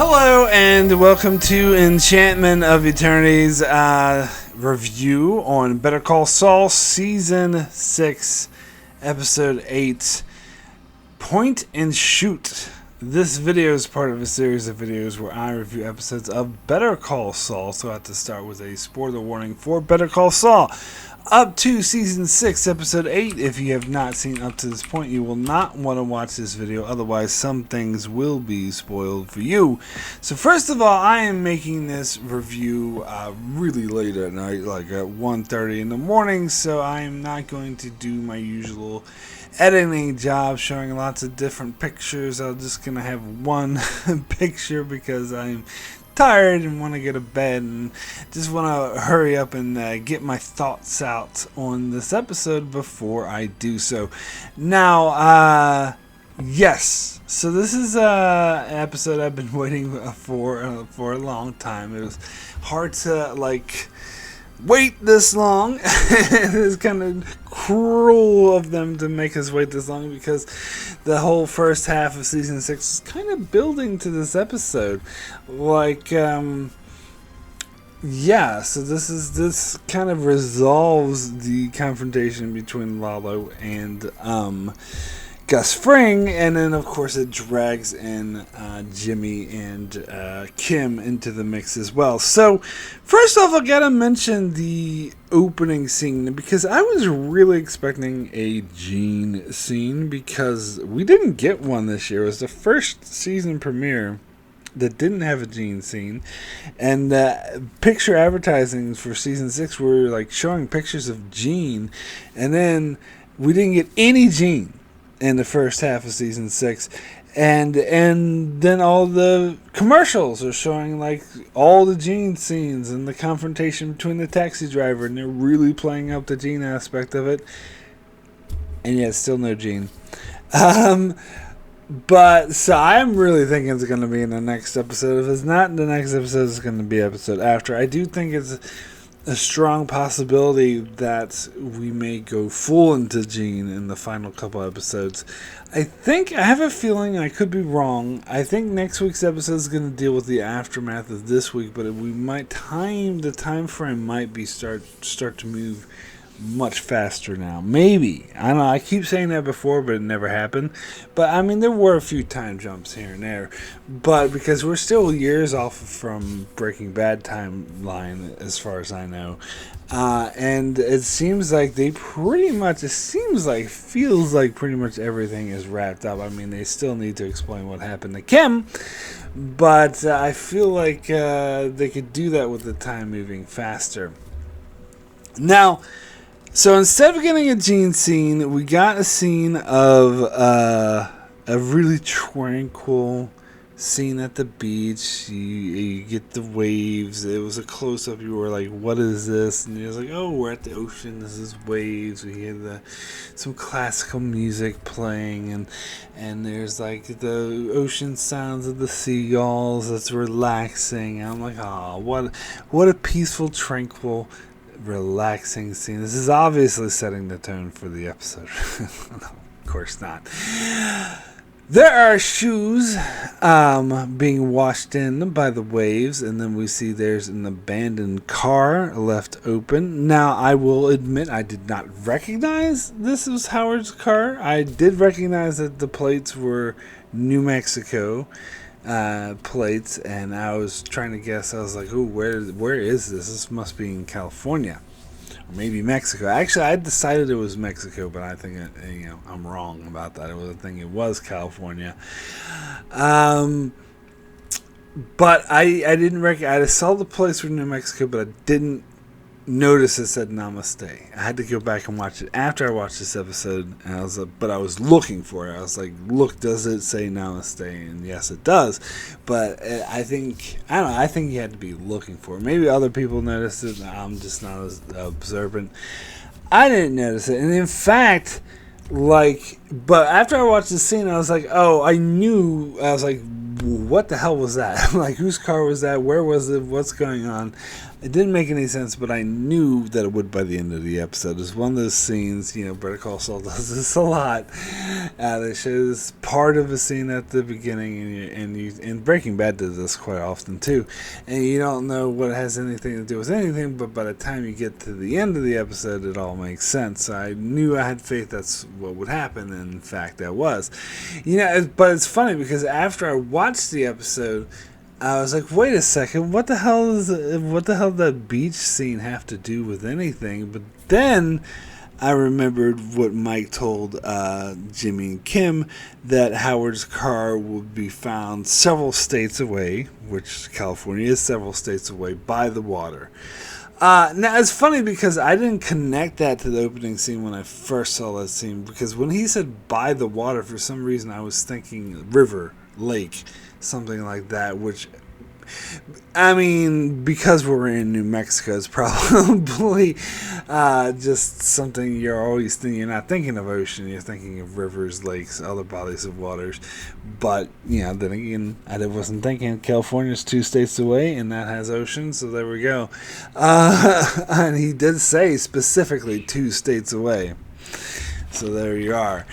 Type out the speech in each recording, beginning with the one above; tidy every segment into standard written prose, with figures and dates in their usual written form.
Hello and welcome to Enchantment of Eternity's review on Better Call Saul Season 6, Episode 8, Point and Shoot. This video is part of a series of videos where I review episodes of Better Call Saul, so I have to start with a spoiler warning for Better Call Saul. Up to Season 6, Episode 8. If you have not seen up to this point, you will not want to watch this video, otherwise some things will be spoiled for you. So first of all, I am making this review really late at night, like at 1:30 in the morning, so I am not going to do my usual editing job showing lots of different pictures. I'm just going to have one picture because I'm tired and want to go to bed and just want to hurry up and get my thoughts out on this episode before I do so. Now, yes, so this is an episode I've been waiting for a long time. It was hard to wait this long. It is kind of cruel of them to make us wait this long because the whole first half of season 6 is kind of building to this episode. So this kind of resolves the confrontation between Lalo and Gus Fring, and then of course it drags in Jimmy and Kim into the mix as well. So first off, I gotta mention the opening scene because I was really expecting a Gene scene because we didn't get one this year. It was the first season premiere that didn't have a Gene scene, and picture advertising for season 6 were showing pictures of Gene, and then we didn't get any Gene in the first half of season 6, and then all the commercials are showing all the Gene scenes and the confrontation between the taxi driver, and they're really playing up the Gene aspect of it, and yet still no Gene. But so I'm really thinking it's going to be in the next episode. If it's not in the next episode, it's going to be episode after. I do think it's a strong possibility that we may go full into Gene in the final couple episodes. I have a feeling, I could be wrong, I think next week's episode is going to deal with the aftermath of this week, but the time frame might be start to move much faster now. Maybe. I don't know. I keep saying that before, but it never happened. But, I mean, there were a few time jumps here and there. But because we're still years off from Breaking Bad timeline, as far as I know. And it seems like feels like pretty much everything is wrapped up. I mean, they still need to explain what happened to Kim. But I feel like they could do that with the time moving faster. Now, so instead of getting a Gene scene, we got a scene of a really tranquil scene at the beach. You get the waves. It was a close-up. You were like, what is this? And you're like, oh, we're at the ocean. This is waves. We hear some classical music playing. And there's the ocean sounds of the seagulls. It's relaxing. I'm like, oh, what a peaceful, tranquil, relaxing scene. This is obviously setting the tone for the episode. No, of course not. There are shoes being washed in by the waves, and then we see there's an abandoned car left open. Now, I will admit I did not recognize this was Howard's car. I did recognize that the plates were New Mexico plates, and I was trying to guess. I was like, "Oh, where is this? This must be in California, or maybe Mexico." Actually, I decided it was Mexico, but I think I'm wrong about that. I think it was California. But I didn't recognize. I saw the plates for New Mexico, but I didn't notice it said Namaste. I had to go back and watch it after I watched this episode, and I was looking for it. I was like, look, does it say Namaste? And yes, it does. But I think you had to be looking for it. Maybe other people noticed it. I'm just not as observant. I didn't notice it. And in fact, but after I watched the scene, I was like, oh, I knew. I was like, what the hell was that? Like, whose car was that? Where was it? What's going on? It didn't make any sense, but I knew that it would by the end of the episode. It's one of those scenes, Better Call Saul does this a lot. They show this part of a scene at the beginning, and Breaking Bad does this quite often too. And you don't know what has anything to do with anything, but by the time you get to the end of the episode, it all makes sense. So I knew I had faith that's what would happen, and in fact, that was. But it's funny because after I watched the episode, I was like, wait a second, what the hell does that beach scene have to do with anything? But then I remembered what Mike told Jimmy and Kim, that Howard's car would be found several states away, which California is several states away, by the water. Now, it's funny because I didn't connect that to the opening scene when I first saw that scene, because when he said by the water, for some reason I was thinking river, lake, something like that, which, I mean, because we're in New Mexico, it's probably just something you're always thinking. You're not thinking of ocean, you're thinking of rivers, lakes, other bodies of waters. But, then again, I wasn't thinking California's 2 states away, and that has ocean, so there we go. And he did say specifically 2 states away. So there you are.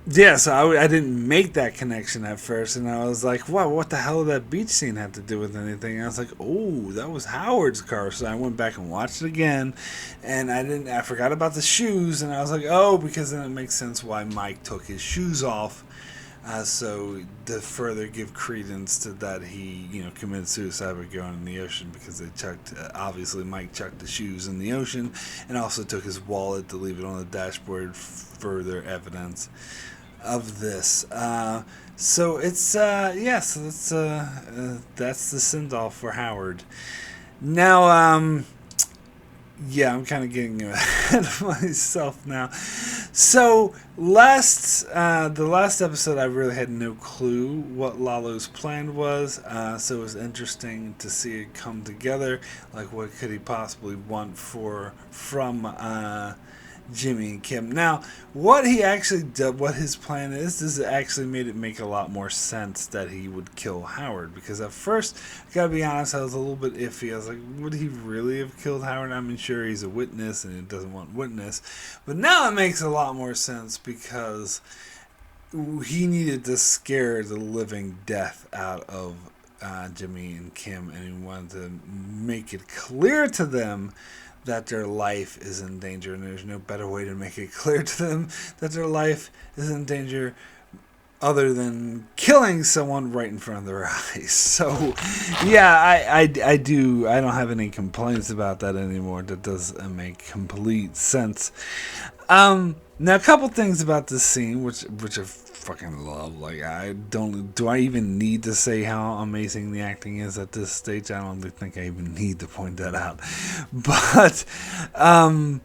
Yeah, so I didn't make that connection at first, and I was like, wow, what the hell did that beach scene have to do with anything? And I was like, oh, that was Howard's car. So I went back and watched it again, and I forgot about the shoes, and I was like, oh, because then it makes sense why Mike took his shoes off. So to further give credence to that, he committed suicide by going in the ocean, because they chucked, obviously Mike chucked the shoes in the ocean, and also took his wallet to leave it on the dashboard, further evidence of this. So it's that's the send-off for Howard. Now, I'm kind of getting ahead of myself now. So the last episode, I really had no clue what Lalo's plan was. So it was interesting to see it come together. Like, what could he possibly want from Jimmy and Kim? Now, what he actually did, what his plan is actually made it make a lot more sense that he would kill Howard. Because at first, I gotta be honest, I was a little bit iffy. I was like, would he really have killed Howard? I mean, sure, he's a witness and he doesn't want witness. But now it makes a lot more sense, because he needed to scare the living death out of Jimmy and Kim, and he wanted to make it clear to them that their life is in danger, and there's no better way to make it clear to them that their life is in danger other than killing someone right in front of their eyes. So, yeah, I don't have any complaints about that anymore. That does make complete sense. Now, a couple things about this scene, which I fucking love. Like, do I even need to say how amazing the acting is at this stage? I don't think I even need to point that out. But a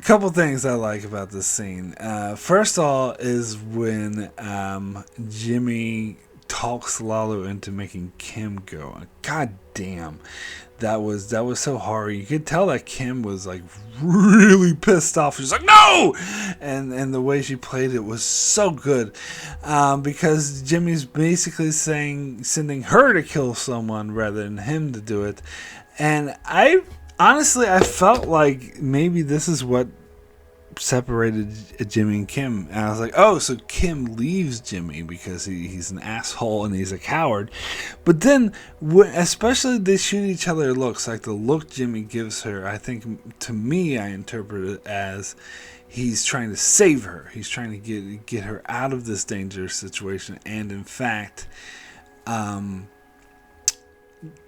couple things I like about this scene. First of all is when Jimmy talks Lalo into making Kim go. God damn. That was so hard. You could tell that Kim was like really pissed off. She's like, no! And the way she played it was so good. Because Jimmy's basically sending her to kill someone rather than him to do it. And I felt like maybe this is what separated Jimmy and Kim. And I was like, oh, so Kim leaves Jimmy because he's an asshole and he's a coward. But then, especially they shoot each other looks, like the look Jimmy gives her, I think, to me, I interpret it as he's trying to save her. He's trying to get her out of this dangerous situation. And in fact,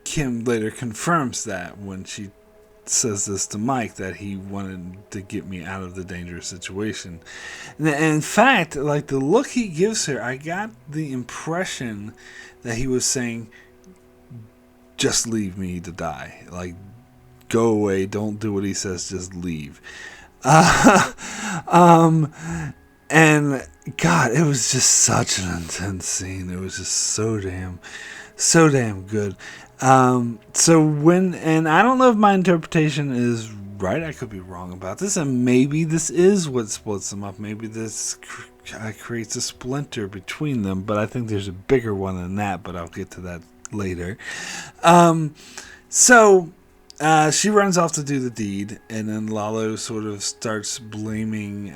Kim later confirms that when she says this to Mike, that he wanted to get me out of the dangerous situation. And in fact, like the look he gives her, I got the impression that he was saying, just leave me to die. Like, go away, don't do what he says, just leave. And God, it was just such an intense scene. It was just so damn good. And I don't know if my interpretation is right. I could be wrong about this, and maybe this is what splits them up. Maybe this creates a splinter between them, but I think there's a bigger one than that, but I'll get to that later. So she runs off to do the deed, and then Lalo sort of starts blaming,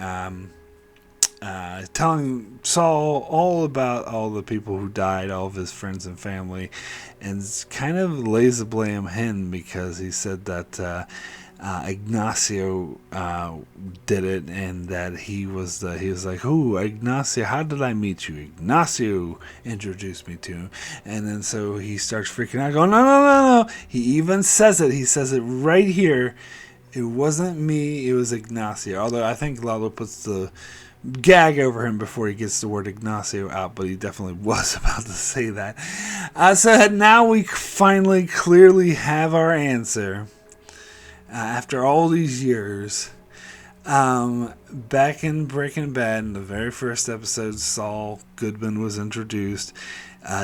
telling Saul all about all the people who died, all of his friends and family, and kind of lays the blame on him because he said that Ignacio did it, and that he was like, "Oh, Ignacio, how did I meet you? Ignacio introduced me to him." And then so he starts freaking out, going, "No, no, no, no!" He even says it. He says it right here. It wasn't me. It was Ignacio. Although I think Lalo puts the gag over him before he gets the word Ignacio out, but he definitely was about to say that. So now we finally clearly have our answer. After all these years, back in Breaking Bad, in the very first episode, Saul Goodman was introduced.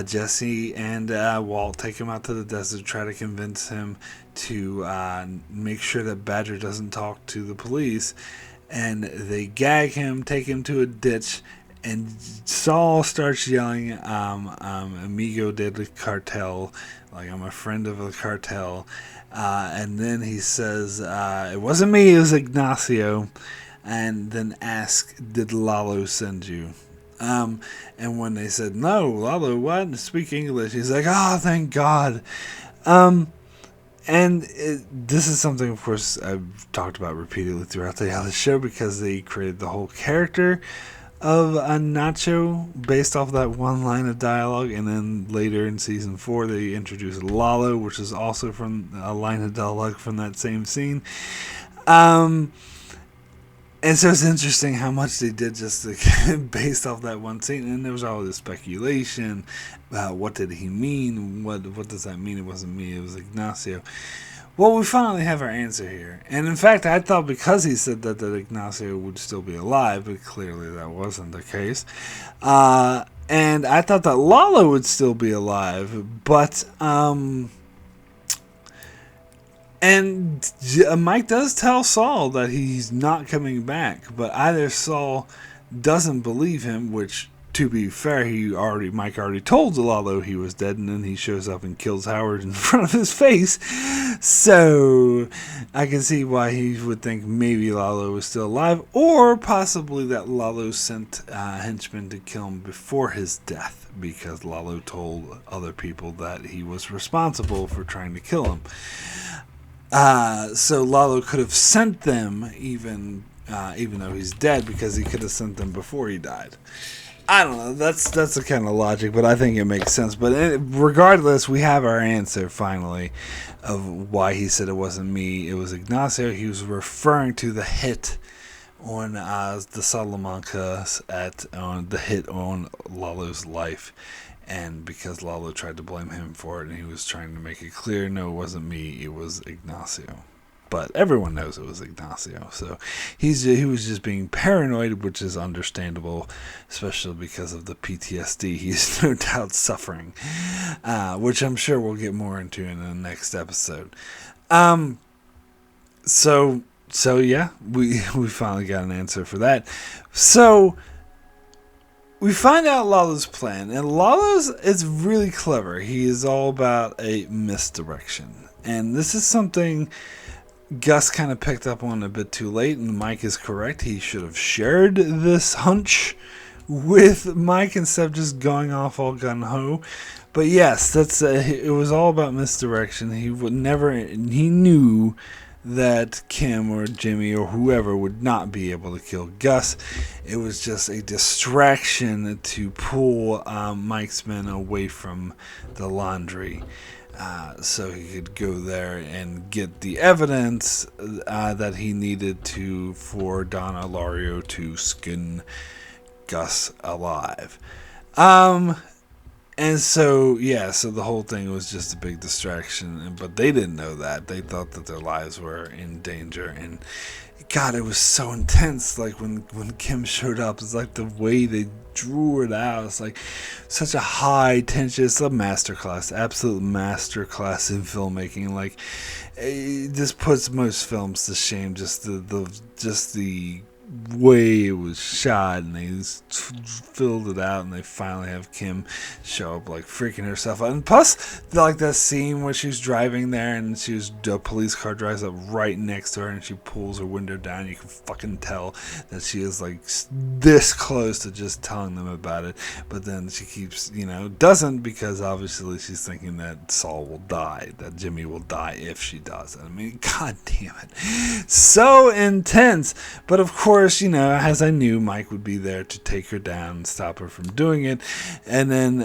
Jesse and Walt take him out to the desert, try to convince him to make sure that Badger doesn't talk to the police. And they gag him, take him to a ditch, and Saul starts yelling, "Amigo de la cartel," like I'm a friend of the cartel. And then he says, "It wasn't me, it was Ignacio." And then asks, "Did Lalo send you?" And when they said, "No, Lalo, what? Speak English," he's like, "Oh, thank God." And this is something, of course, I've talked about repeatedly throughout the show, because they created the whole character of Nacho based off that one line of dialogue, and then later in season 4 they introduced Lalo, which is also from a line of dialogue from that same scene. And so it's interesting how much they did just based off that one scene, and there was all this speculation about what did he mean, what does that mean, it wasn't me, it was Ignacio. Well, we finally have our answer here. And in fact, I thought because he said that Ignacio would still be alive, but clearly that wasn't the case. And I thought that Lalo would still be alive, but and Mike does tell Saul that he's not coming back, but either Saul doesn't believe him, which, to be fair, Mike already told Lalo he was dead, and then he shows up and kills Howard in front of his face. So I can see why he would think maybe Lalo was still alive, or possibly that Lalo sent henchmen to kill him before his death, because Lalo told other people that he was responsible for trying to kill him. So Lalo could have sent them even though he's dead, because he could have sent them before he died. I don't know. That's the kind of logic, but I think it makes sense. But regardless, we have our answer finally of why he said it wasn't me, it was Ignacio. He was referring to the hit on the Salamancas on the hit on Lalo's life. And because Lalo tried to blame him for it, and he was trying to make it clear, no, it wasn't me, it was Ignacio. But everyone knows it was Ignacio. So he was just being paranoid, which is understandable, especially because of the PTSD he's no doubt suffering, which I'm sure we'll get more into in the next episode. So yeah, we finally got an answer for that. So we find out Lalo's plan, and Lalo's is really clever. He is all about a misdirection, and this is something Gus kind of picked up on a bit too late, and Mike is correct. He should have shared this hunch with Mike instead of just going off all gung-ho. But yes, it was all about misdirection. He knew that Kim or Jimmy or whoever would not be able to kill Gus. It was just a distraction to pull Mike's men away from the laundry. So he could go there and get the evidence that he needed for Don Alario to skin Gus alive. And so the whole thing was just a big distraction, but they didn't know that. They thought that their lives were in danger, and God, it was so intense. Like when Kim showed up, it's like the way they drew it out. It's like such a high tension. It's a masterclass, absolute masterclass in filmmaking. Like, this puts most films to shame. Just the way it was shot, and they filled it out, and they finally have Kim show up like freaking herself out. And plus, like that scene where she's driving there, and a police car drives up right next to her, and she pulls her window down. You can fucking tell that she is like this close to just telling them about it, but then she keeps, doesn't, because obviously she's thinking that Saul will die, that Jimmy will die if she does. I mean, god damn it, so intense. But of course, as I knew, Mike would be there to take her down and stop her from doing it. And then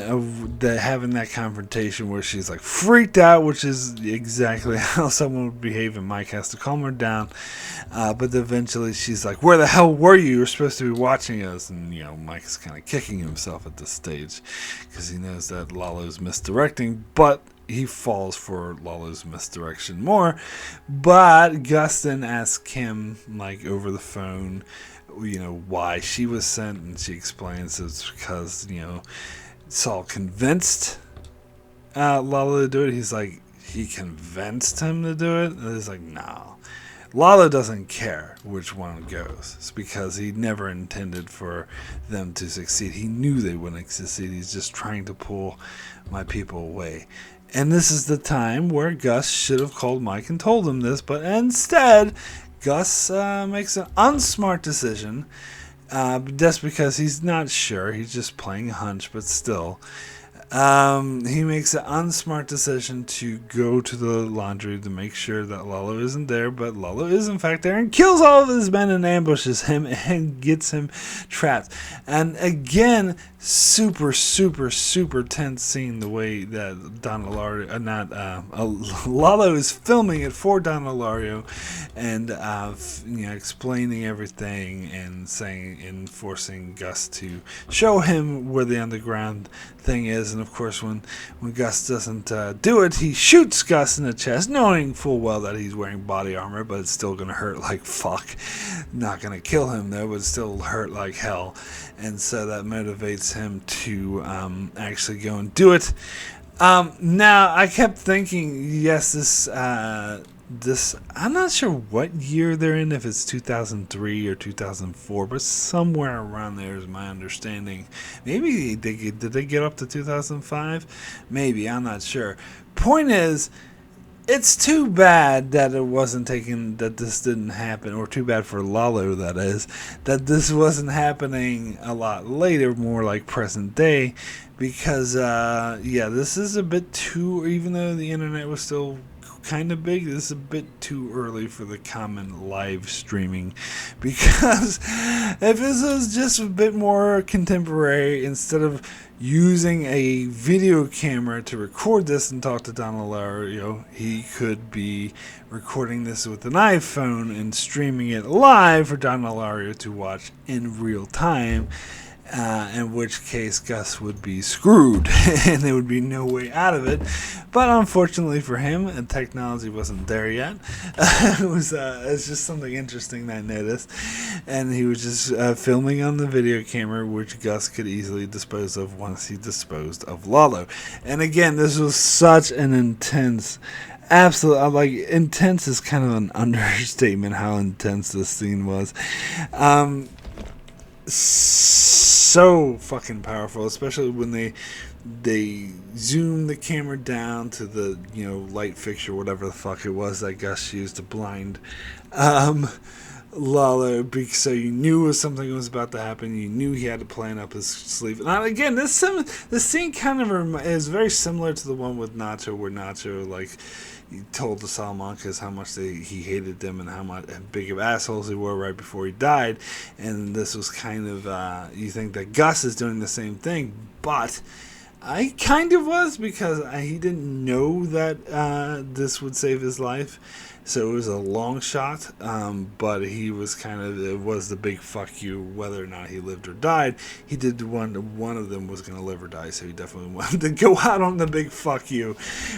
having that confrontation where she's like freaked out, which is exactly how someone would behave, and Mike has to calm her down. But eventually she's like, where the hell were you? You're supposed to be watching us. And, Mike is kind of kicking himself at this stage because he knows that Lalo's misdirecting, but he falls for Lalo's misdirection more. But Gus then asks Kim, like, over the phone, why she was sent, and she explains it's because, Saul convinced Lalo to do it. He's like, he convinced him to do it? And he's like, no. Lalo doesn't care which one goes. It's because he never intended for them to succeed. He knew they wouldn't succeed. He's just trying to pull my people away. And this is the time where Gus should have called Mike and told him this, but instead, Gus makes an unsmart decision, just because he's not sure. He's just playing a hunch, but still. He makes an unsmart decision to go to the laundry to make sure that Lalo isn't there, but Lalo is in fact there, and kills all of his men and ambushes him and gets him trapped. And again, super, super, super tense scene, the way that Don Ilario, Lalo is filming it for Don Ilario, and explaining everything and forcing Gus to show him where the underground thing is. And of course, when Gus doesn't do it, he shoots Gus in the chest, knowing full well that he's wearing body armor, but it's still gonna hurt like fuck. Not gonna kill him though, but still hurt like hell. And so that motivates him to actually go and do it. Now, I kept thinking, yes, this I'm not sure what year they're in, if it's 2003 or 2004, but somewhere around there is my understanding. Maybe did they get up to 2005? Maybe, I'm not sure. Point is, it's too bad that it wasn't taken, that this didn't happen, or too bad for Lalo, that is, that this wasn't happening a lot later, more like present day, because this is a bit too, even though the internet was still kind of big, this is a bit too early for the common live streaming, because if this was just a bit more contemporary, instead of using a video camera to record this and talk to Don Ilario, he could be recording this with an iPhone and streaming it live for Don Ilario to watch in real time. In which case Gus would be screwed and there would be no way out of it. But unfortunately for him, technology wasn't there yet. It's just something interesting that I noticed. And he was just filming on the video camera, which Gus could easily dispose of once he disposed of Lalo. And again, this was such an intense, absolute, intense is kind of an understatement how intense this scene was. So fucking powerful, especially when they zoom the camera down to the light fixture, whatever the fuck it was that Gus used to blind Lalo, so you knew something was about to happen. You knew he had to plan up his sleeve. And again, this scene kind of is very similar to the one with Nacho, where Nacho he told the Salamancas how much he hated them and how big of assholes they were right before he died. And this was kind of you think that Gus is doing the same thing, but I kind of was, because he didn't know that this would save his life. So it was a long shot, but he was it was the big fuck you, whether or not he lived or died. He did one of them was going to live or die, so he definitely wanted to go out on the big fuck you.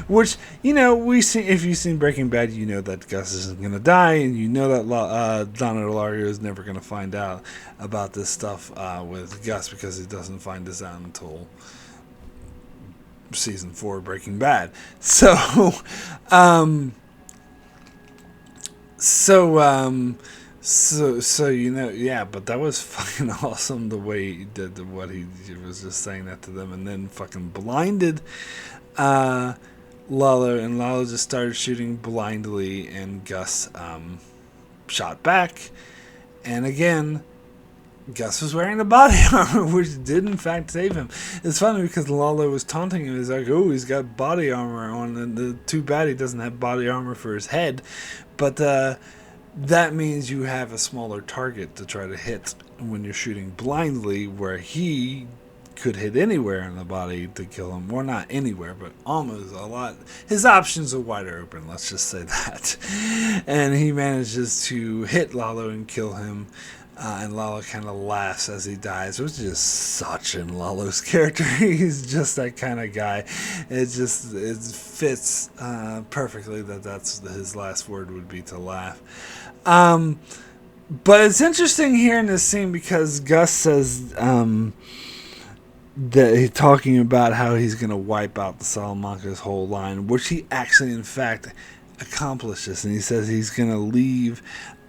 Which, if you've seen Breaking Bad, you know that Gus isn't going to die, and you know that Don Ilario is never going to find out about this stuff with Gus, because he doesn't find this out until season 4 of Breaking Bad. So, So, so yeah, but that was fucking awesome the way he did what he was just saying that to them, and then fucking blinded uh, Lalo, and Lalo just started shooting blindly, and Gus shot back, and again. Gus was wearing the body armor, which did in fact save him. It's funny because Lalo was taunting him. He's like, "Oh, he's got body armor on, and too bad he doesn't have body armor for his head." But that means you have a smaller target to try to hit when you're shooting blindly, where he could hit anywhere in the body to kill him. Well, not anywhere, but almost a lot. His options are wider open, let's just say that. And he manages to hit Lalo and kill him. And Lalo kind of laughs as he dies, which is just such in Lalo's character. He's just that kind of guy. It fits perfectly that's his last word would be to laugh. But it's interesting here in this scene because Gus says that he's talking about how he's going to wipe out the Salamanca's whole line, which he actually, in fact, accomplishes. And he says he's going to leave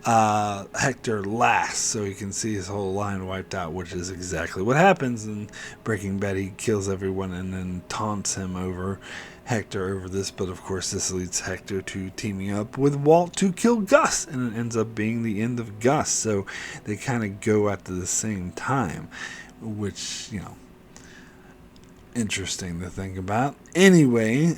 Hector last so he can see his whole line wiped out, which is exactly what happens in Breaking Bad. He kills everyone and then taunts him over Hector over this, but of course this leads Hector to teaming up with Walt to kill Gus, and it ends up being the end of Gus. So they kind of go at the same time, which, interesting to think about. Anyway,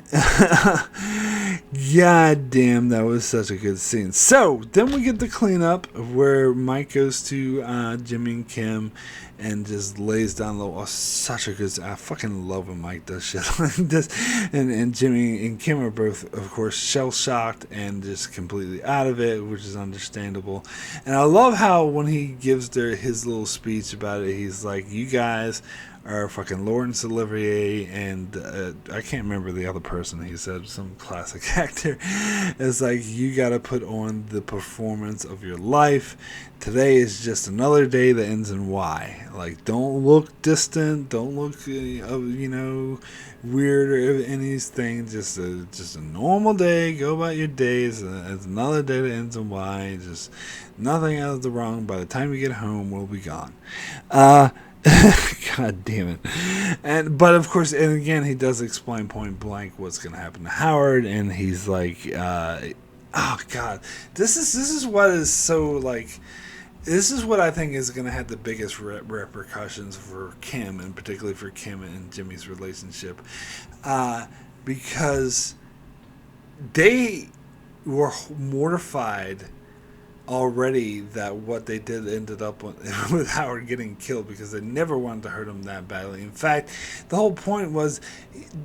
god damn, that was such a good scene. So then we get the cleanup where Mike goes to Jimmy and Kim and just lays down low. Oh, such a good. I fucking love when Mike does shit like this. And Jimmy and Kim are both, of course, shell shocked and just completely out of it, which is understandable. And I love how when he gives his little speech about it, he's like, "You guys are fucking Laurence Olivier," and I can't remember the other person he said, some classic actor. It's like, "You gotta put on the performance of your life. Today is just another day that ends in Y. Like, don't look distant, don't look weird or anything. Just a normal day. Go about your day. It's another day that ends in Y. Just nothing out of the wrong. By the time you get home, we'll be gone." God damn it. But of course, and again, he does explain point blank what's going to happen to Howard, and he's like, oh god, this is what is so like. This is what I think is going to have the biggest repercussions for Kim, and particularly for Kim and Jimmy's relationship, because they were mortified already that what they did ended up with Howard getting killed, because they never wanted to hurt him that badly. In fact, the whole point was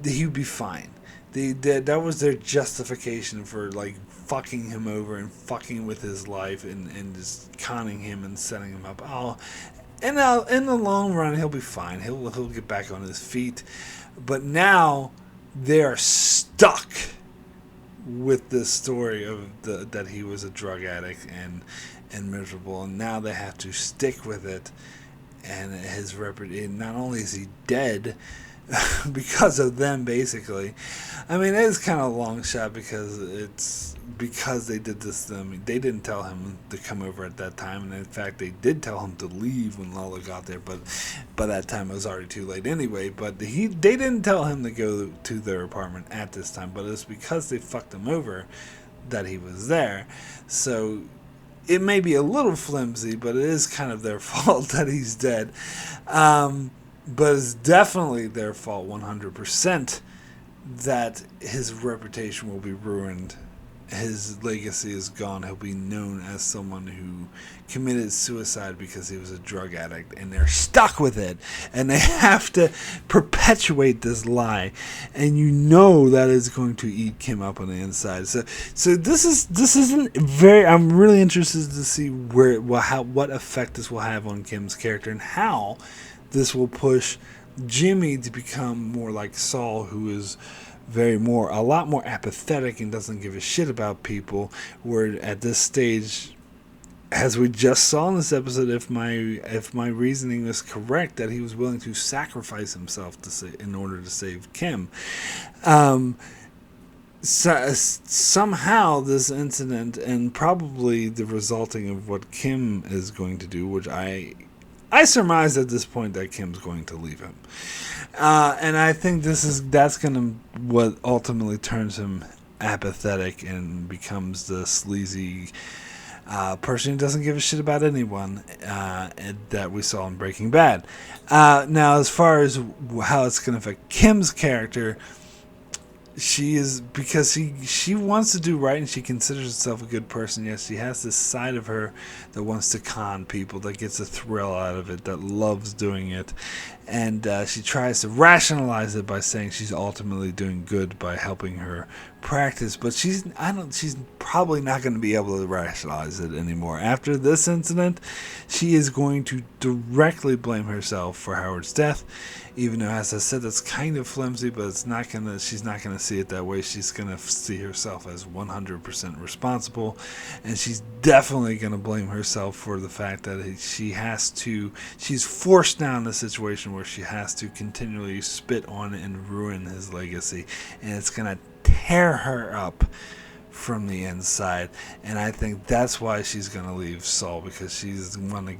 he'd be fine. That was their justification for like fucking him over and fucking with his life and just conning him and setting him up. In the long run, he'll be fine. He'll get back on his feet. But now they are stuck with this story of that he was a drug addict and miserable, and now they have to stick with it. And his reputation, not only is he dead because of them, basically. I mean, it is kind of a long shot because they did this to them. They didn't tell him to come over at that time, and in fact, they did tell him to leave when Lalo got there, but by that time it was already too late anyway. But they didn't tell him to go to their apartment at this time, but it's because they fucked him over that he was there. So it may be a little flimsy, but it is kind of their fault that he's dead. But it's definitely their fault 100% that his reputation will be ruined. His legacy is gone. He'll be known as someone who committed suicide because he was a drug addict, and they're stuck with it, and they have to perpetuate this lie, and that is going to eat Kim up on the inside. So this isn't very. I'm really interested to see what effect this will have on Kim's character, and how this will push Jimmy to become more like Saul, who is a lot more apathetic and doesn't give a shit about people. Where at this stage, as we just saw in this episode, if my reasoning was correct, that he was willing to sacrifice himself in order to save Kim. somehow this incident and probably the resulting of what Kim is going to do, which I surmise at this point that Kim's going to leave him, and I think that's gonna what ultimately turns him apathetic and becomes the sleazy person who doesn't give a shit about anyone that we saw in Breaking Bad. Now, as far as how it's going to affect Kim's character, she is, because she wants to do right and she considers herself a good person. Yes, she has this side of her that wants to con people, that gets a thrill out of it, that loves doing it, and she tries to rationalize it by saying she's ultimately doing good by helping her practice. But she's probably not going to be able to rationalize it anymore after this incident. She is going to directly blame herself for Howard's death, even though, as I said, that's kind of flimsy, but she's not gonna see it that way. She's gonna see herself as 100% responsible, and she's definitely gonna blame herself for the fact that she's forced down in a situation where she has to continually spit on and ruin his legacy, and it's gonna tear her up from the inside. And I think that's why she's going to leave Saul, because she's going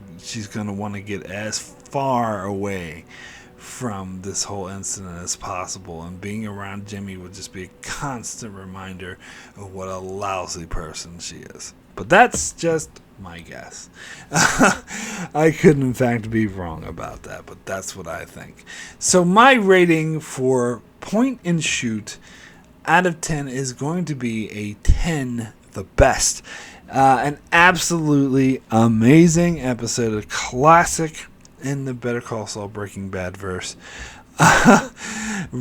to want to get as far away from this whole incident as possible, and being around Jimmy would just be a constant reminder of what a lousy person she is. But that's just my guess. I could in fact be wrong about that, but that's what I think. So my rating for Point and Shoot out of 10 is going to be a 10, the best. An absolutely amazing episode, a classic in the Better Call Saul Breaking Bad verse.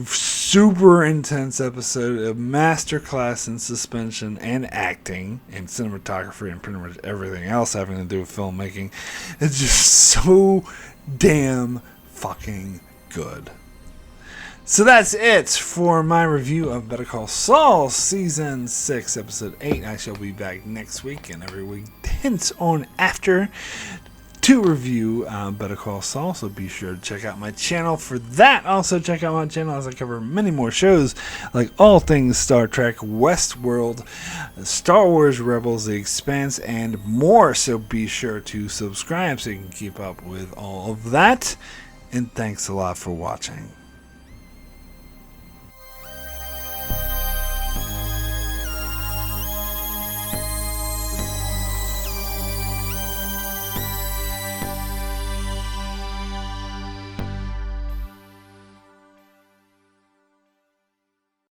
Super intense episode, a masterclass in suspension and acting and cinematography and pretty much everything else having to do with filmmaking. It's just so damn fucking good. So that's it for my review of Better Call Saul Season 6, Episode 8. I shall be back next week and every week hence on after to review Better Call Saul, so be sure to check out my channel for that. Also check out my channel as I cover many more shows like all things Star Trek, Westworld, Star Wars Rebels, The Expanse, and more. So be sure to subscribe so you can keep up with all of that. And thanks a lot for watching.